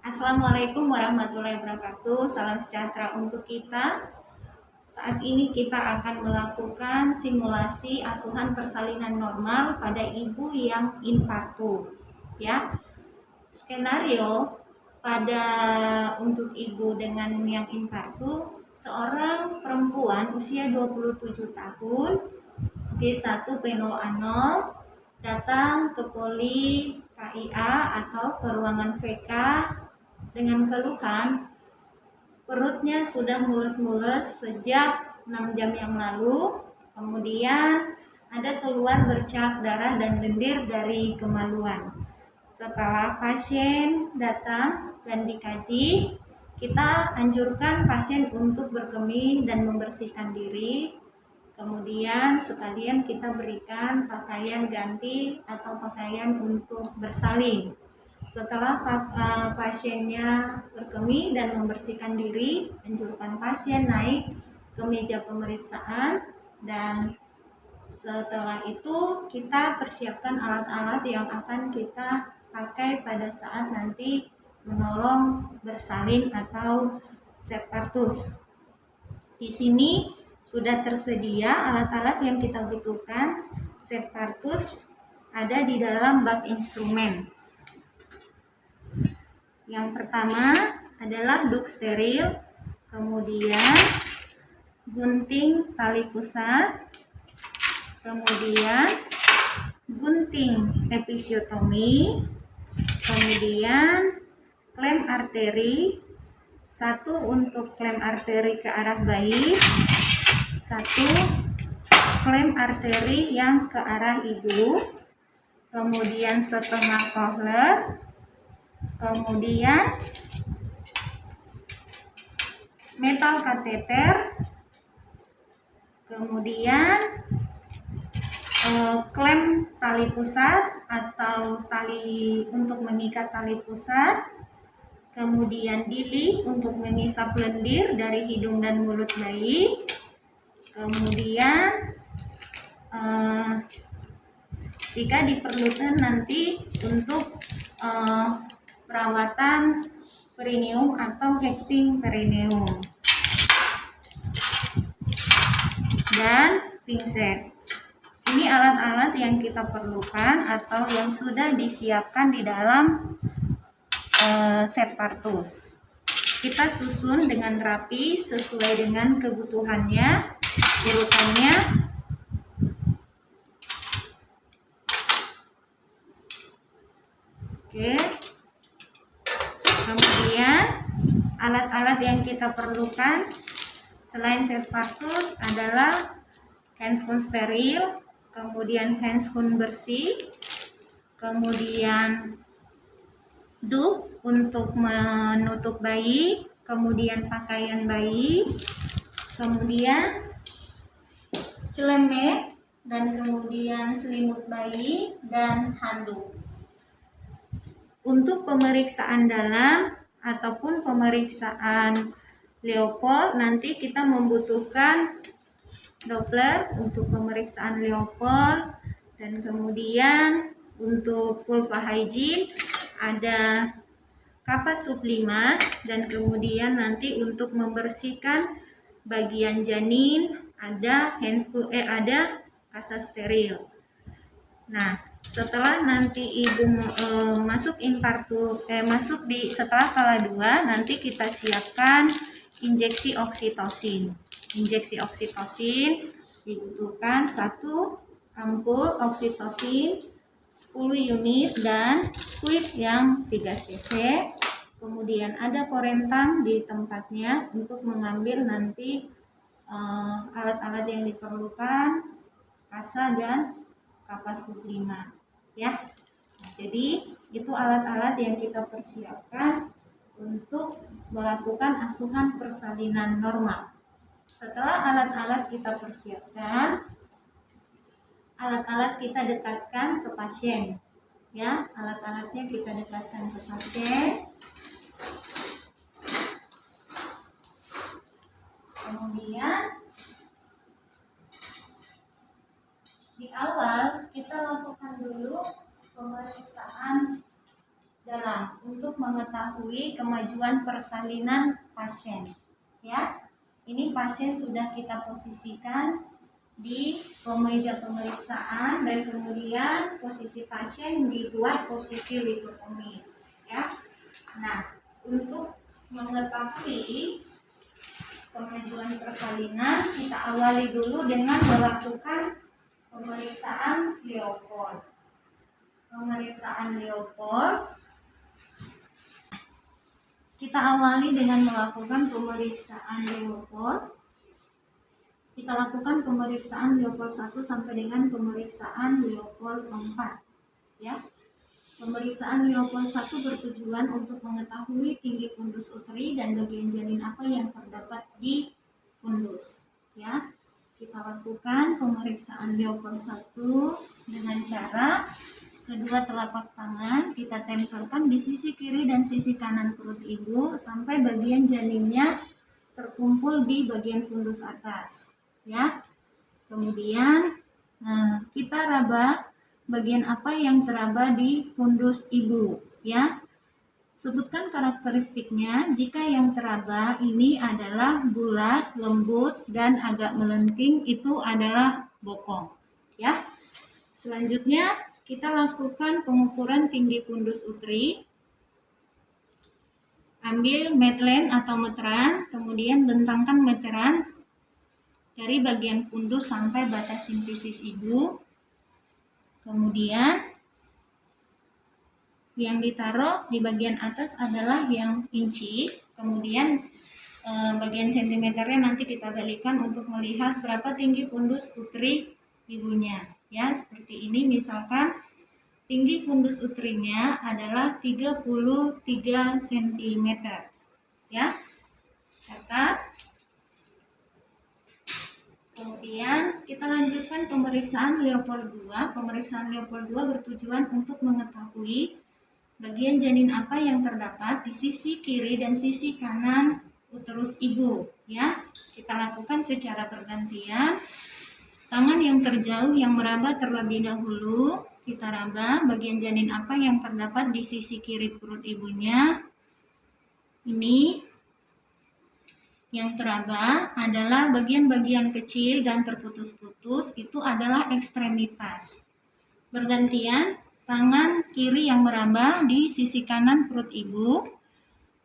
Assalamualaikum warahmatullahi wabarakatuh. Salam sejahtera untuk kita. Saat ini kita akan melakukan simulasi asuhan persalinan normal pada ibu yang infartu. Ya, skenario pada untuk ibu dengan yang infartu, seorang perempuan usia 27 tahun, G1P0A0, datang ke poli KIA atau ke ruangan VK dengan keluhan perutnya sudah mulus-mulus sejak 6 jam yang lalu, kemudian ada keluar bercak darah dan lendir dari kemaluan. Setelah pasien datang dan dikaji, kita anjurkan pasien untuk berkemih dan membersihkan diri. Kemudian sekalian kita berikan pakaian ganti atau pakaian untuk bersalin. Setelah pasiennya berkemih dan membersihkan diri, anjurkan pasien naik ke meja pemeriksaan, dan setelah itu kita persiapkan alat-alat yang akan kita pakai pada saat nanti menolong bersalin atau separatus. Di sini sudah tersedia alat-alat yang kita butuhkan. Separatus ada di dalam bak instrumen. Yang pertama adalah duk steril, kemudian gunting tali pusat, kemudian gunting episiotomi, kemudian klem arteri, satu untuk klem arteri ke arah bayi, satu klem arteri yang ke arah ibu, kemudian setengah kohler, kemudian metal kateter, kemudian klem tali pusat atau tali untuk mengikat tali pusat, kemudian dili untuk mengisap lendir dari hidung dan mulut bayi, kemudian jika diperlukan nanti untuk perawatan perineum atau hekting perineum, dan pinset. Ini alat-alat yang kita perlukan atau yang sudah disiapkan di dalam separatus. Kita susun dengan rapi sesuai dengan kebutuhannya, urutannya. Oke. Kemudian alat-alat yang kita perlukan selain separatus adalah handscoon steril, kemudian handscoon bersih, kemudian duk untuk menutup bayi, kemudian pakaian bayi, kemudian celemek, dan kemudian selimut bayi dan handuk. Untuk pemeriksaan dalam ataupun pemeriksaan Leopold, nanti kita membutuhkan Doppler untuk pemeriksaan Leopold, dan kemudian untuk vulva hygiene ada kapas sublimat, dan kemudian nanti untuk membersihkan bagian janin ada ada kasa steril. Nah, setelah nanti ibu masuk setelah kala 2, nanti kita siapkan injeksi oksitosin. Injeksi oksitosin dibutuhkan 1 ampul oksitosin 10 unit dan squid yang 3 cc. Kemudian ada korentang di tempatnya untuk mengambil nanti alat-alat yang diperlukan, kasa dan kapas sublimat, ya. Nah, jadi itu alat-alat yang kita persiapkan untuk melakukan asuhan persalinan normal. Setelah alat-alat kita persiapkan, alat-alat kita dekatkan ke pasien, ya. Alat-alatnya kita dekatkan ke pasien. Kemudian di awal kita lakukan dulu pemeriksaan dalam untuk mengetahui kemajuan persalinan pasien. Ya, ini pasien sudah kita posisikan di meja pemeriksaan dan kemudian posisi pasien dibuat posisi litotomi. Ya, nah untuk mengetahui kemajuan persalinan kita awali dulu dengan melakukan pemeriksaan Leopold. Pemeriksaan Leopold kita awali dengan melakukan pemeriksaan Leopold. Kita lakukan pemeriksaan Leopold 1 sampai dengan pemeriksaan Leopold 4. Ya. Pemeriksaan Leopold 1 bertujuan untuk mengetahui tinggi fundus uteri dan bagian janin apa yang terdapat di fundus. Ya. Kita lakukan pemeriksaan Leopold 1 dengan cara kedua telapak tangan kita tempelkan di sisi kiri dan sisi kanan perut ibu sampai bagian janinnya terkumpul di bagian fundus atas. Ya, kemudian kita raba bagian apa yang teraba di fundus ibu. Ya, sebutkan karakteristiknya. Jika yang teraba ini adalah bulat, lembut, dan agak melenting, itu adalah bokong. Ya, selanjutnya kita lakukan pengukuran tinggi fundus uteri. Ambil medline atau meteran, kemudian bentangkan meteran dari bagian fundus sampai batas simfisis ibu. Kemudian yang ditaruh di bagian atas adalah yang inci. Kemudian bagian sentimeternya nanti kita balikan untuk melihat berapa tinggi fundus uteri ibunya. Ya, seperti ini misalkan tinggi fundus uterinya adalah 33 cm. Ya. Catat. Kemudian kita lanjutkan pemeriksaan Leopold 2. Pemeriksaan Leopold 2 bertujuan untuk mengetahui bagian janin apa yang terdapat di sisi kiri dan sisi kanan uterus ibu. Ya, kita lakukan secara bergantian. Tangan yang terjauh yang meraba terlebih dahulu. Kita raba bagian janin apa yang terdapat di sisi kiri perut ibunya. Ini yang teraba adalah bagian-bagian kecil dan terputus-putus, itu adalah ekstremitas. Bergantian, tangan kiri yang meraba di sisi kanan perut ibu.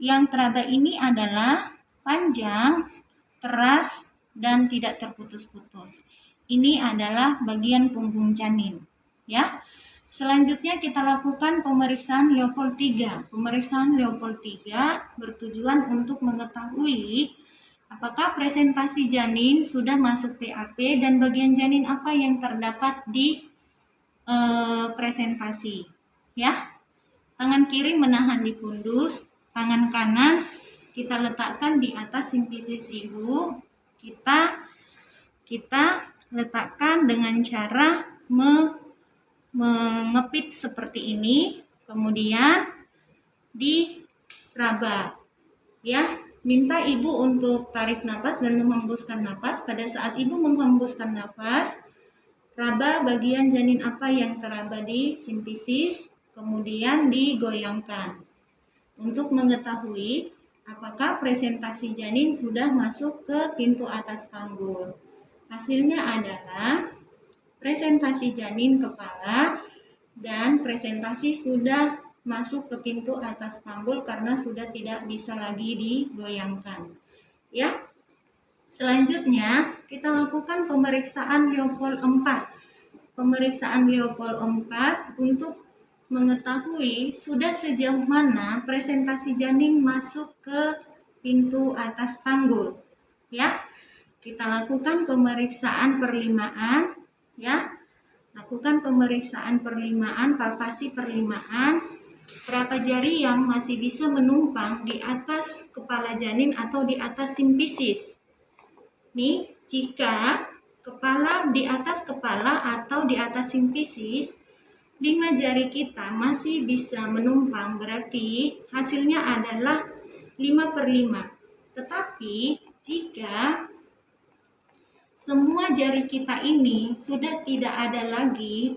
Yang teraba ini adalah panjang, keras, dan tidak terputus-putus. Ini adalah bagian punggung janin. Ya. Selanjutnya kita lakukan pemeriksaan Leopold 3. Pemeriksaan Leopold 3 bertujuan untuk mengetahui apakah presentasi janin sudah masuk PAP dan bagian janin apa yang terdapat di presentasi. Ya, tangan kiri menahan di fundus, tangan kanan kita letakkan di atas simfisis ibu. Kita letakkan dengan cara mengepit seperti ini, kemudian diraba. Ya. Minta ibu untuk tarik napas dan menghembuskan napas. Pada saat ibu menghembuskan napas, raba bagian janin apa yang teraba di simfisis, kemudian digoyangkan untuk mengetahui apakah presentasi janin sudah masuk ke pintu atas panggul. Hasilnya adalah presentasi janin kepala dan presentasi sudah masuk ke pintu atas panggul karena sudah tidak bisa lagi digoyangkan. Ya. Selanjutnya kita lakukan pemeriksaan Leopold 4. Pemeriksaan Leopold 4 untuk mengetahui sudah sejauh mana presentasi janin masuk ke pintu atas panggul. Ya. Kita lakukan pemeriksaan perlimaan, ya. Lakukan pemeriksaan perlimaan, palpasi perlimaan. Berapa jari yang masih bisa menumpang di atas kepala janin atau di atas simfisis. Nih, jika kepala di atas kepala atau di atas simfisis, 5 jari kita masih bisa menumpang, berarti hasilnya adalah 5/5. Tetapi jika semua jari kita ini sudah tidak ada lagi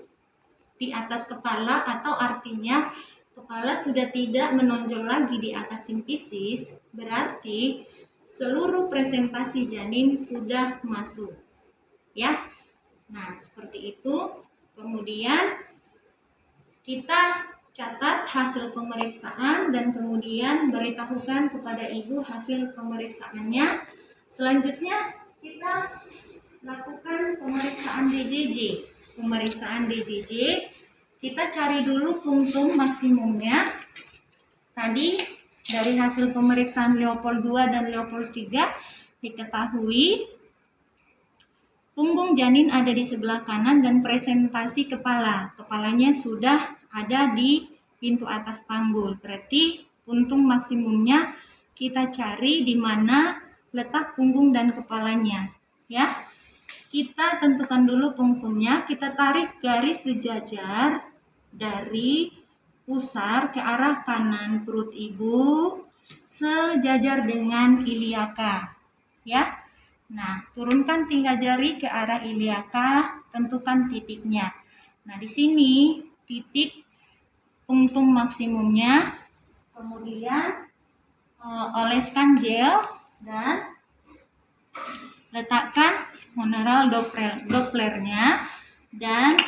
di atas kepala, atau artinya kepala sudah tidak menonjol lagi di atas simfisis, berarti seluruh presentasi janin sudah masuk. Ya. Nah, seperti itu. Kemudian kita catat hasil pemeriksaan dan kemudian beritahukan kepada ibu hasil pemeriksaannya. Selanjutnya kita lakukan pemeriksaan DJJ. Pemeriksaan DJJ, kita cari dulu punktum maksimumnya. Tadi dari hasil pemeriksaan Leopold 2 dan Leopold 3 diketahui punggung janin ada di sebelah kanan dan presentasi kepala. Kepalanya sudah ada di pintu atas panggul. Berarti puntung maksimumnya kita cari di mana letak punggung dan kepalanya. Ya, kita tentukan dulu punggungnya. Kita tarik garis sejajar dari pusar ke arah kanan perut ibu sejajar dengan iliaka. Ya. Nah, turunkan 3 jari ke arah iliaka, tentukan titiknya. Nah, di sini titik punktum maksimumnya, kemudian oleskan gel dan letakkan monaural Dopplernya dan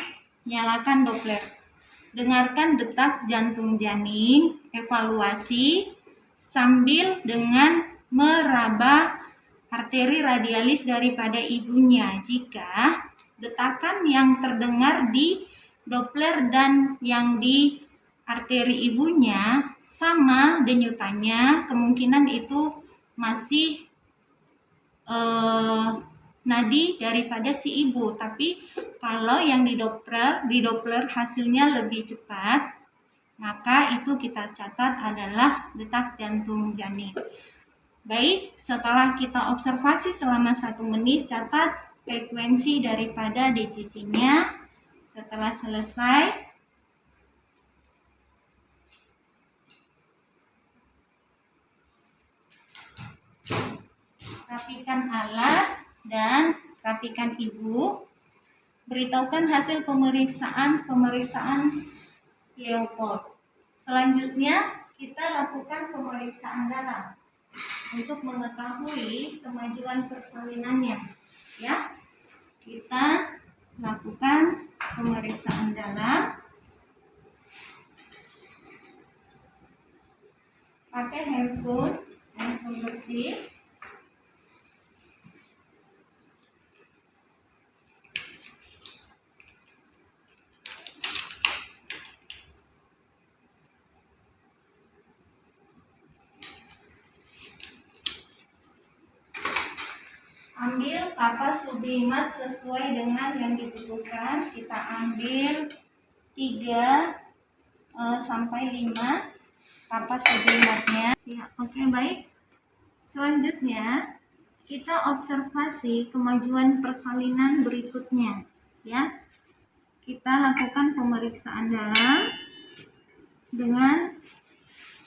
nyalakan Doppler. Dengarkan detak jantung janin, evaluasi sambil dengan meraba arteri radialis daripada ibunya. Jika detakan yang terdengar di Doppler dan yang di arteri ibunya sama denyutannya, kemungkinan itu masih nadi daripada si ibu. Tapi kalau yang di Doppler hasilnya lebih cepat, maka itu kita catat adalah detak jantung janin. Baik, setelah kita observasi selama 1 menit, catat frekuensi daripada DJJ-nya. Setelah selesai, rapikan alat dan rapikan ibu. Beritahukan hasil pemeriksaan Leopold. Selanjutnya, kita lakukan pemeriksaan dalam untuk mengetahui kemajuan persalinannya. Ya, kita lakukan pemeriksaan dalam pakai handphone bersih. Ambil kapas sublimat sesuai dengan yang dibutuhkan. Kita ambil 3 sampai 5 kapas sublimatnya. Ya, oke, baik. Selanjutnya kita observasi kemajuan persalinan berikutnya. Ya, kita lakukan pemeriksaan dalam dengan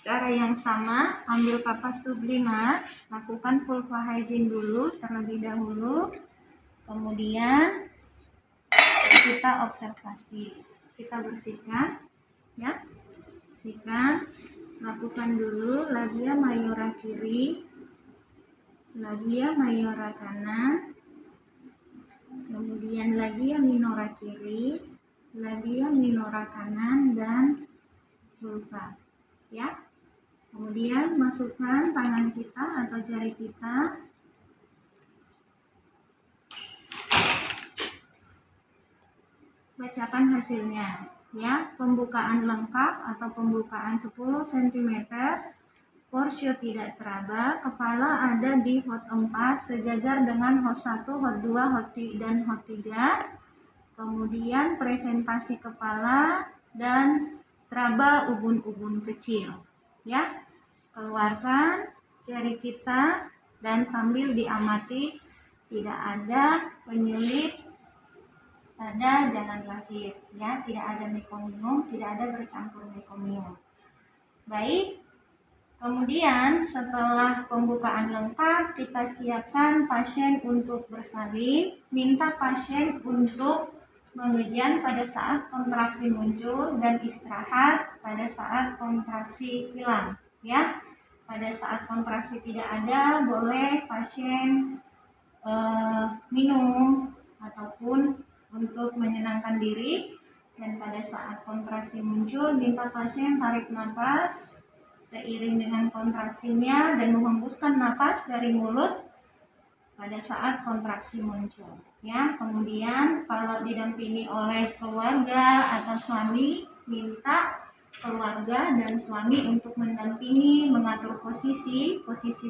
cara yang sama. Ambil kapas sublimat, lakukan pulva hygiene dulu terlebih dahulu, kemudian kita observasi, kita bersihkan, ya, bersihkan. Lakukan dulu labia mayora kiri, labia mayora kanan, kemudian labia minora kiri, labia minora kanan, dan vulva. Ya. Kemudian masukkan tangan kita atau jari kita. Bacakan hasilnya. Ya, pembukaan lengkap atau pembukaan 10 cm, porsio tidak teraba, kepala ada di hot 4 sejajar dengan hot 1, hot 2, hot 3 dan hot 3. Kemudian presentasi kepala dan teraba ubun-ubun kecil. Ya, keluarkan jari kita dan sambil diamati tidak ada penyulit pada jalan lahir, ya, tidak ada mekonium, tidak ada bercampur mekonium. Baik, kemudian setelah pembukaan lengkap, kita siapkan pasien untuk bersalin. Minta pasien untuk mengejan pada saat kontraksi muncul dan istirahat pada saat kontraksi hilang, ya. Pada saat kontraksi tidak ada, boleh pasien minum ataupun untuk menyenangkan diri. Dan pada saat kontraksi muncul, minta pasien tarik nafas seiring dengan kontraksinya dan menghembuskan napas dari mulut pada saat kontraksi muncul, ya. Kemudian kalau didampingi oleh keluarga atau suami, minta keluarga dan suami untuk mendampingi mengatur posisi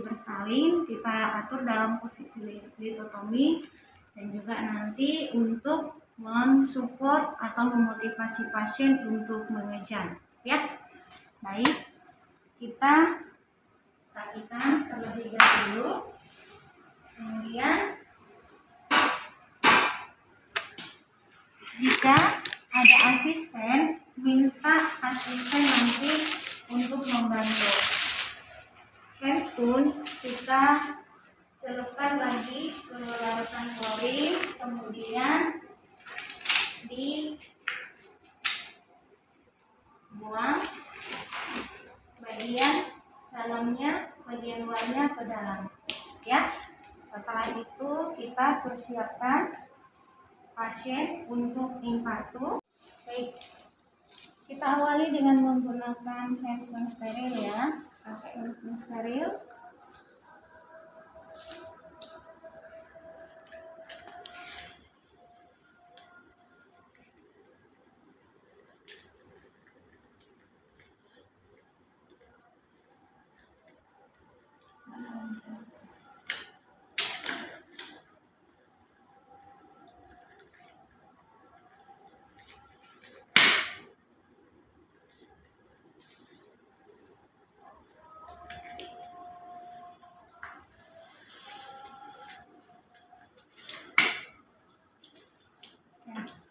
bersalin, kita atur dalam posisi litotomi, dan juga nanti untuk mensupport atau memotivasi pasien untuk mengejar, ya. Baik, kita perhatikan terlebih dahulu. Kemudian jika ada asisten, minta asisten nanti untuk membantu. Handstone kita celupkan lagi ke larutan klorin, kemudian dibuang bagian dalamnya, bagian luarnya ke dalam, ya. Setelah itu kita persiapkan pasien untuk infartu. Baik, kita awali dengan menggunakan handstone steril, ya. Pakai handstone steril.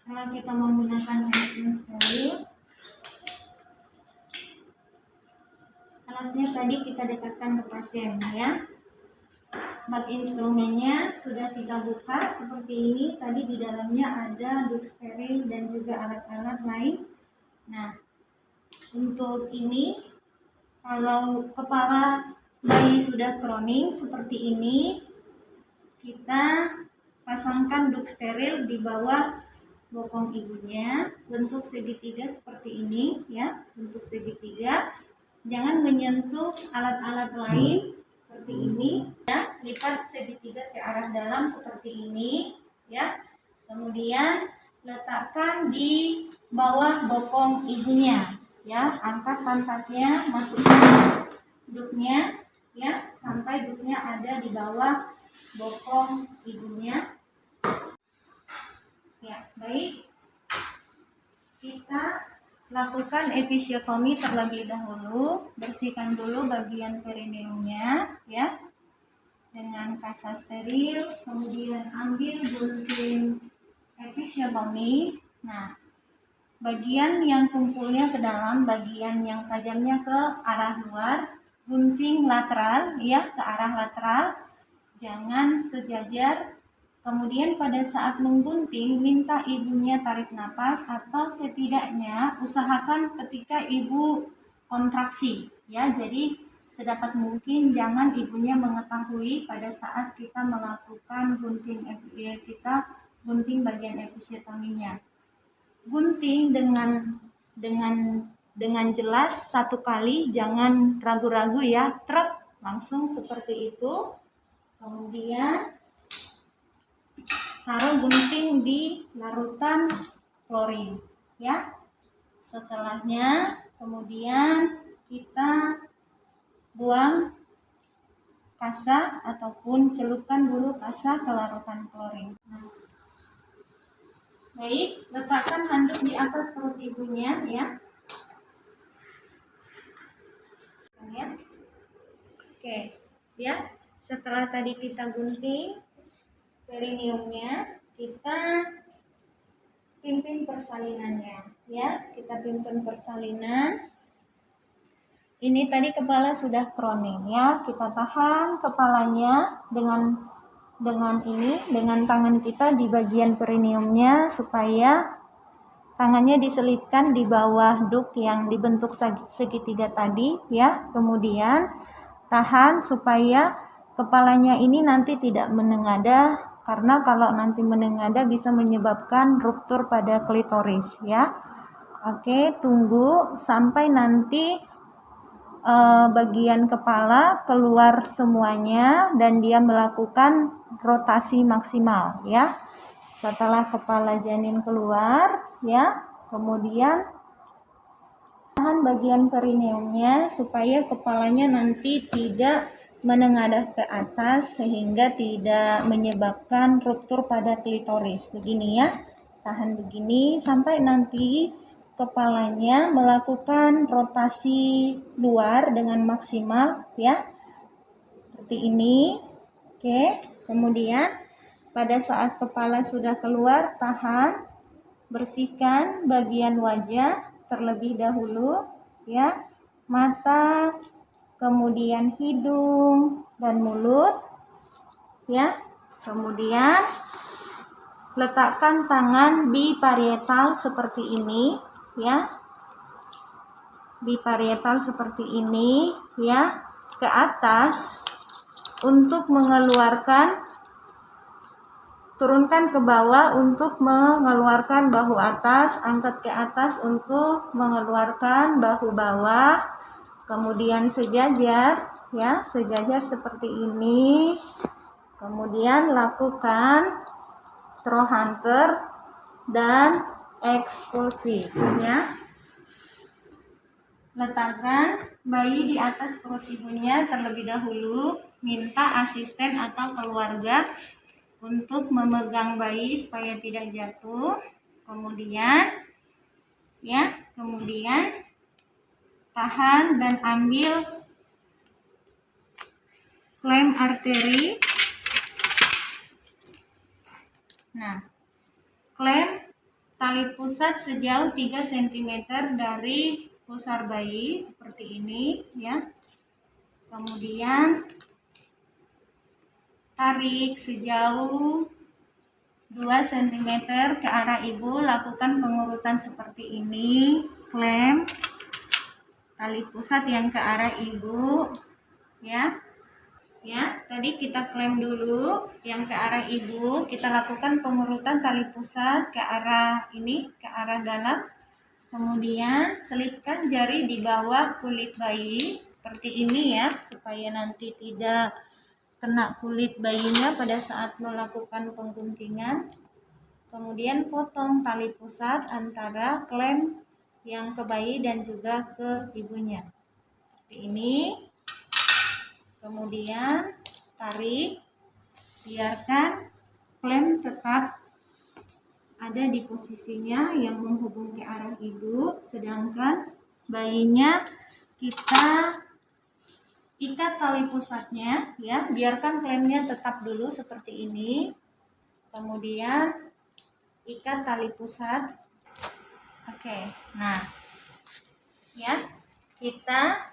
Setelah kita menggunakan handstone steril, alatnya tadi kita dekatkan ke pasien, ya. Bak instrumennya sudah kita buka seperti ini. Tadi di dalamnya ada duk steril dan juga alat-alat lain. Nah, untuk ini, kalau kepala bayi sudah crowning seperti ini, kita pasangkan duk steril di bawah bokong ibunya, bentuk segitiga seperti ini, ya, bentuk segitiga. Jangan menyentuh alat-alat lain seperti ini, ya. Lipat segitiga ke arah dalam seperti ini, ya. Kemudian letakkan di bawah bokong ibunya, ya. Angkat pantatnya, masukkan duknya, ya, sampai duknya ada di bawah bokong ibunya. Ya, baik. Kita lakukan episiotomi terlebih dahulu. Bersihkan dulu bagian perineumnya, ya, dengan kasa steril. Kemudian ambil gunting episiotomi. Nah, bagian yang tumpulnya ke dalam, bagian yang tajamnya ke arah luar, gunting lateral, ya, ke arah lateral. Jangan sejajar. Kemudian pada saat menggunting, minta ibunya tarik nafas atau setidaknya usahakan ketika ibu kontraksi, ya. Jadi sedapat mungkin jangan ibunya mengetahui pada saat kita melakukan gunting bagian episiotominya. Gunting dengan jelas satu kali, jangan ragu-ragu, ya. Truk langsung seperti itu. Kemudian taruh gunting di larutan klorin, ya. Setelahnya kemudian kita buang kasa ataupun celupkan dulu kasa ke larutan klorin. Baik, letakkan handuk di atas perut ibunya, ya. Oke, ya. Setelah tadi kita gunting perineumnya, kita pimpin persalinannya, ya. Kita pimpin persalinan. Ini tadi kepala sudah crowning, ya. Kita tahan kepalanya dengan tangan kita di bagian perineumnya supaya tangannya diselipkan di bawah duk yang dibentuk segitiga tadi ya. Kemudian tahan supaya kepalanya ini nanti tidak menengadah, karena kalau nanti menengadah bisa menyebabkan ruptur pada klitoris ya. Oke, tunggu sampai nanti bagian kepala keluar semuanya dan dia melakukan rotasi maksimal ya. Setelah kepala janin keluar ya, kemudian tahan bagian perineumnya supaya kepalanya nanti tidak menengadah ke atas sehingga tidak menyebabkan ruptur pada klitoris. Begini ya, tahan begini sampai nanti kepalanya melakukan rotasi luar dengan maksimal ya, seperti ini. Oke, kemudian pada saat kepala sudah keluar, tahan, bersihkan bagian wajah terlebih dahulu ya, mata, kemudian hidung dan mulut ya. Kemudian letakkan tangan biparietal seperti ini ya, biparietal seperti ini ya, ke atas untuk mengeluarkan, turunkan ke bawah untuk mengeluarkan bahu atas, angkat ke atas untuk mengeluarkan bahu bawah, kemudian sejajar ya, sejajar seperti ini. Kemudian lakukan throw hunter dan ekspulsi ya. Letakkan bayi di atas perut ibunya terlebih dahulu, minta asisten atau keluarga untuk memegang bayi supaya tidak jatuh. Kemudian ya, kemudian tahan dan ambil klem arteri. Nah, klem tali pusat sejauh 3 cm dari pusar bayi seperti ini ya. Kemudian tarik sejauh 2 cm ke arah ibu, lakukan pengurutan seperti ini. Klem tali pusat yang ke arah ibu ya. Ya, tadi kita klem dulu yang ke arah ibu, kita lakukan pengurutan tali pusat ke arah ini, ke arah dalam. Kemudian selipkan jari di bawah kulit bayi seperti ini ya, supaya nanti tidak kena kulit bayinya pada saat melakukan pengguntingan. Kemudian potong tali pusat antara klem yang ke bayi dan juga ke ibunya seperti ini. Kemudian tarik, biarkan klem tetap ada di posisinya yang menghubung ke arah ibu, sedangkan bayinya kita ikat tali pusatnya ya, biarkan klemnya tetap dulu seperti ini. Kemudian ikat tali pusat. Oke, nah ya, kita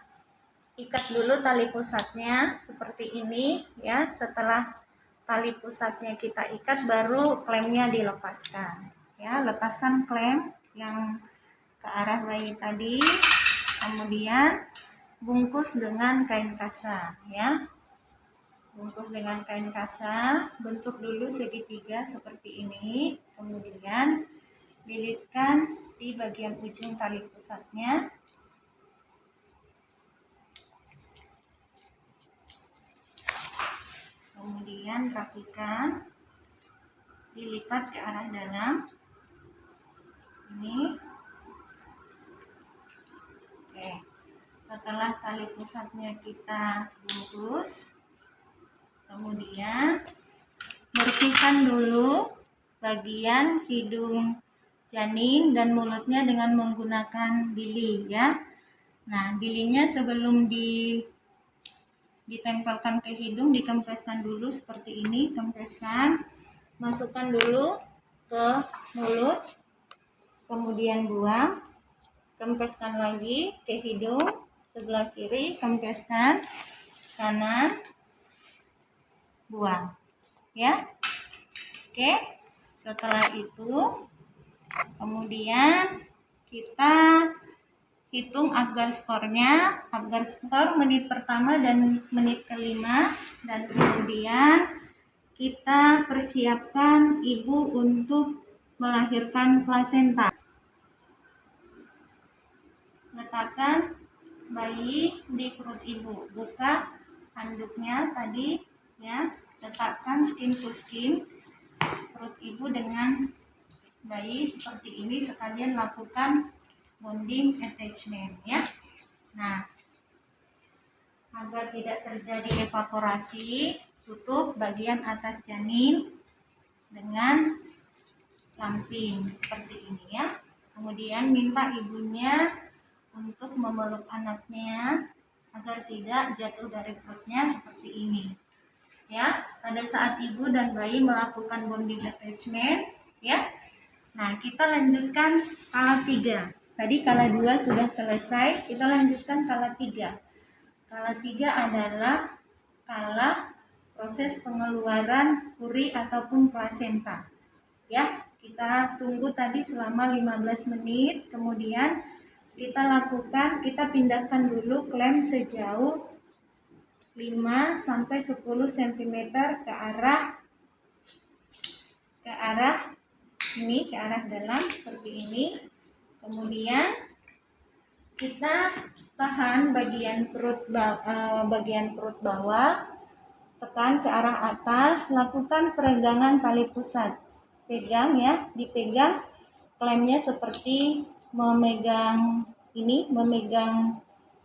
ikat dulu tali pusatnya seperti ini ya. Setelah tali pusatnya kita ikat, baru klemnya dilepaskan ya. Lepaskan klem yang ke arah bayi tadi, kemudian bungkus dengan kain kasa ya. Bungkus dengan kain kasa, bentuk dulu segitiga seperti ini, kemudian lilitkan di bagian ujung tali pusatnya. Kemudian rapikan, dilipat ke arah dalam ini. Oke, setelah tali pusatnya kita bungkus, kemudian bersihkan dulu bagian hidung janin dan mulutnya dengan menggunakan bili ya. Nah, bilinya sebelum ditempelkan ke hidung, dikempeskan dulu seperti ini. Kempeskan, masukkan dulu ke mulut, kemudian buang, kempeskan lagi ke hidung sebelah kiri, kempeskan kanan, buang ya. Oke, setelah itu Kemudian kita hitung agar skornya, agar skor menit pertama dan menit kelima, dan kemudian kita persiapkan ibu untuk melahirkan plasenta. Letakkan bayi di perut ibu, buka handuknya tadi ya, letakkan skin to skin perut ibu dengan bayi seperti ini, sekalian lakukan bonding attachment ya. Nah, agar tidak terjadi evaporasi, tutup bagian atas janin dengan lampin seperti ini ya. Kemudian minta ibunya untuk memeluk anaknya agar tidak jatuh dari perutnya seperti ini ya. Pada saat ibu dan bayi melakukan bonding attachment ya. Nah, kita lanjutkan kala 3. Tadi kala 2 sudah selesai, kita lanjutkan kala 3. Kala 3 adalah kala proses pengeluaran puri ataupun plasenta. Ya, kita tunggu tadi selama 15 menit, kemudian kita pindahkan dulu klem sejauh 5 sampai 10 cm ke arah ini, ke arah dalam seperti ini. Kemudian kita tahan bagian perut bawah, tekan ke arah atas, lakukan peregangan tali pusat. Pegang ya, dipegang klemnya seperti memegang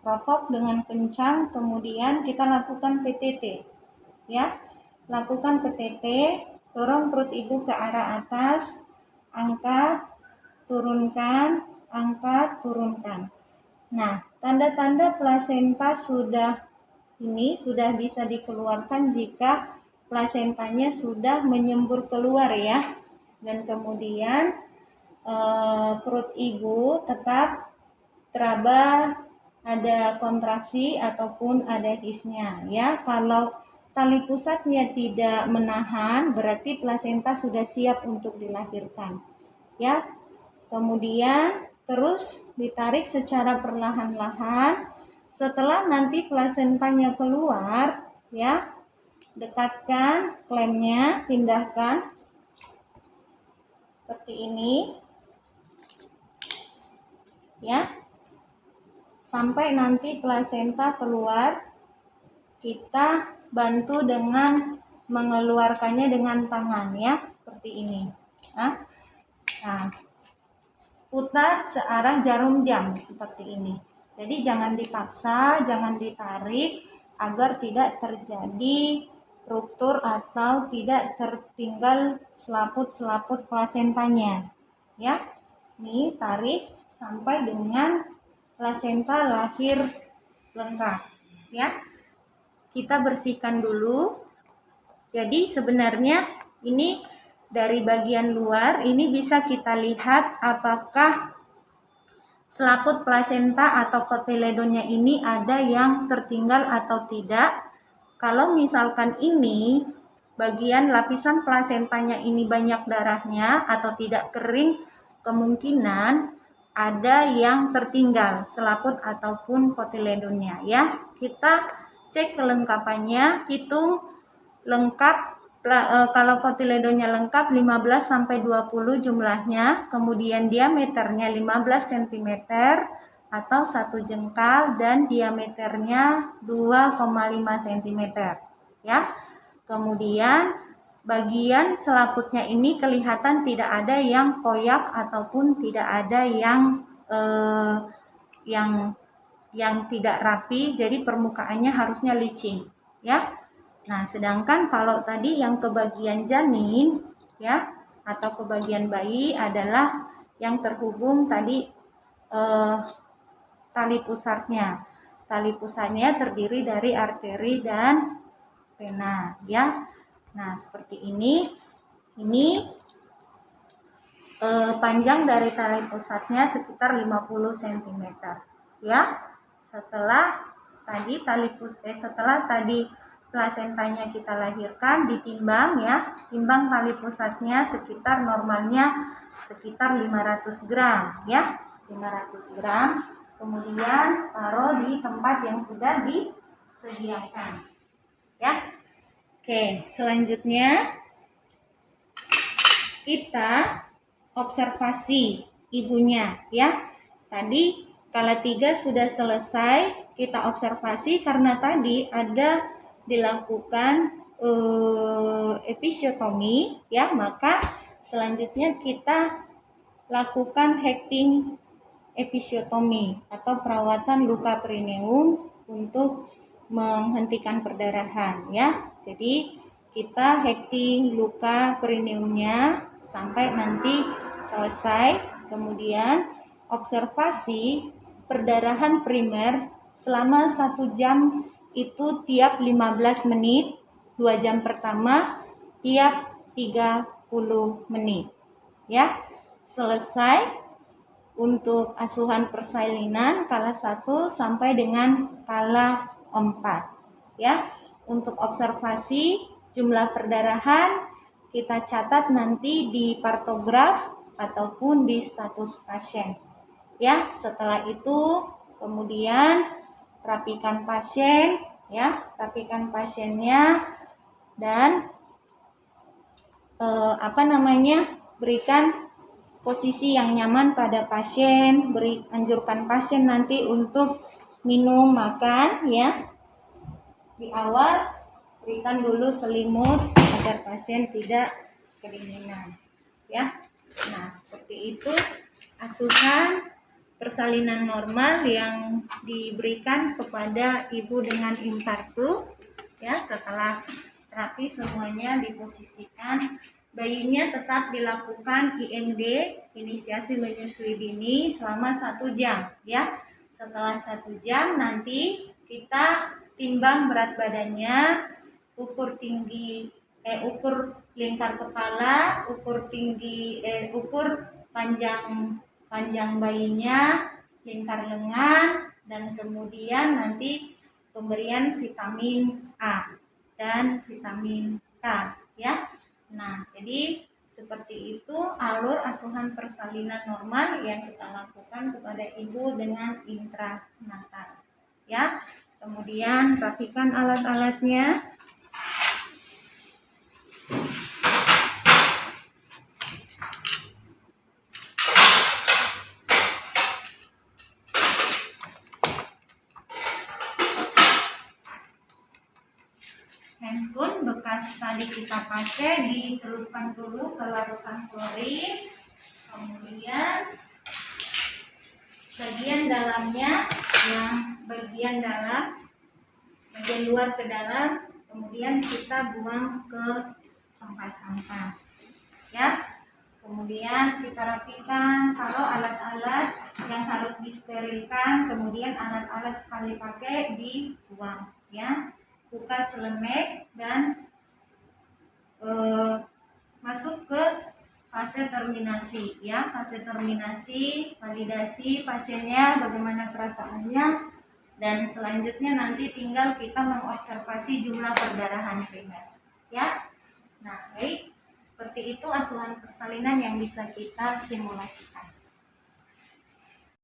rokok dengan kencang. Kemudian kita lakukan PTT ya. Lakukan PTT, dorong perut ibu ke arah atas, angkat, turunkan, angkat, turunkan. Nah, tanda-tanda plasenta sudah bisa dikeluarkan jika plasentanya sudah menyembur keluar ya. Dan kemudian perut ibu tetap teraba, ada kontraksi ataupun ada hisnya ya. Kalau tali pusatnya tidak menahan, berarti plasenta sudah siap untuk dilahirkan ya. Kemudian terus ditarik secara perlahan-lahan. Setelah nanti plasentanya keluar ya, dekatkan klemnya, pindahkan seperti ini ya, sampai nanti plasenta keluar. Kita bantu dengan mengeluarkannya dengan tangan ya, seperti ini. Nah, putar searah jarum jam seperti ini. Jadi jangan dipaksa, jangan ditarik agar tidak terjadi ruptur atau tidak tertinggal selaput-selaput plasentanya. Ya. Ini tarik sampai dengan plasenta lahir lengkap ya. Kita bersihkan dulu. Jadi sebenarnya ini dari bagian luar ini bisa kita lihat apakah selaput plasenta atau kotyledonnya ini ada yang tertinggal atau tidak. Kalau misalkan ini bagian lapisan plasentanya ini banyak darahnya atau tidak kering, kemungkinan ada yang tertinggal selaput ataupun kotyledonnya ya. Kita cek kelengkapannya, hitung lengkap. Kalau kotyledonnya lengkap 15 sampai 20 jumlahnya, kemudian diameternya 15 cm atau 1 jengkal dan diameternya 2,5 cm ya. Kemudian bagian selaputnya ini kelihatan tidak ada yang koyak ataupun tidak ada yang tidak rapi, jadi permukaannya harusnya licin ya. Nah, sedangkan kalau tadi yang ke bagian janin ya atau ke bagian bayi adalah yang terhubung tadi tali pusatnya. Tali pusatnya terdiri dari arteri dan vena ya. Nah, seperti ini. Ini panjang dari tali pusatnya sekitar 50 cm ya. Setelah tadi plasentanya kita lahirkan, ditimbang ya, timbang tali pusatnya sekitar normalnya sekitar 500 gram ya, 500 gram. Kemudian taruh di tempat yang sudah disediakan ya. Oke, selanjutnya kita observasi ibunya ya. Tadi kala 3 sudah selesai, kita observasi karena tadi ada dilakukan episiotomi ya, maka selanjutnya kita lakukan hacking episiotomi atau perawatan luka perineum untuk menghentikan perdarahan ya. Jadi kita hacking luka perineumnya sampai nanti selesai, kemudian observasi perdarahan primer selama 1 jam itu tiap 15 menit, 2 jam pertama tiap 30 menit ya. Selesai untuk asuhan persalinan kala 1 sampai dengan kala 4 ya. Untuk observasi jumlah perdarahan kita catat nanti di partograf ataupun di status pasien ya. Setelah itu kemudian rapikan pasien ya, rapikan pasiennya dan berikan posisi yang nyaman pada pasien, anjurkan pasien nanti untuk minum, makan ya. Di awal berikan dulu selimut agar pasien tidak kedinginan ya. Nah, seperti itu asuhan persalinan normal yang diberikan kepada ibu dengan infarktus ya. Setelah terapi semuanya diposisikan, bayinya tetap dilakukan IMD, inisiasi menyusui dini, selama 1 jam ya. Setelah 1 jam nanti kita timbang berat badannya, ukur lingkar kepala, ukur panjang bayinya, lingkar lengan, dan kemudian nanti pemberian vitamin A dan vitamin K ya. Nah, jadi seperti itu alur asuhan persalinan normal yang kita lakukan kepada ibu dengan intranatal ya. Kemudian rapikan alat-alatnya. Handscoon bekas tadi kita pakai dicelupkan dulu ke larutan klorin, kemudian bagian dalamnya, yang bagian luar ke dalam, kemudian kita buang ke tempat sampah ya. Kemudian kita rapikan, kalau alat-alat yang harus disterilkan, kemudian alat-alat sekali pakai dibuang ya. Buka celemek dan masuk ke fase terminasi ya. Fase terminasi, validasi pasiennya bagaimana perasaannya, dan selanjutnya nanti tinggal kita mengobservasi jumlah perdarahan primer ya. Nah, baik, seperti itu asuhan persalinan yang bisa kita simulasikan.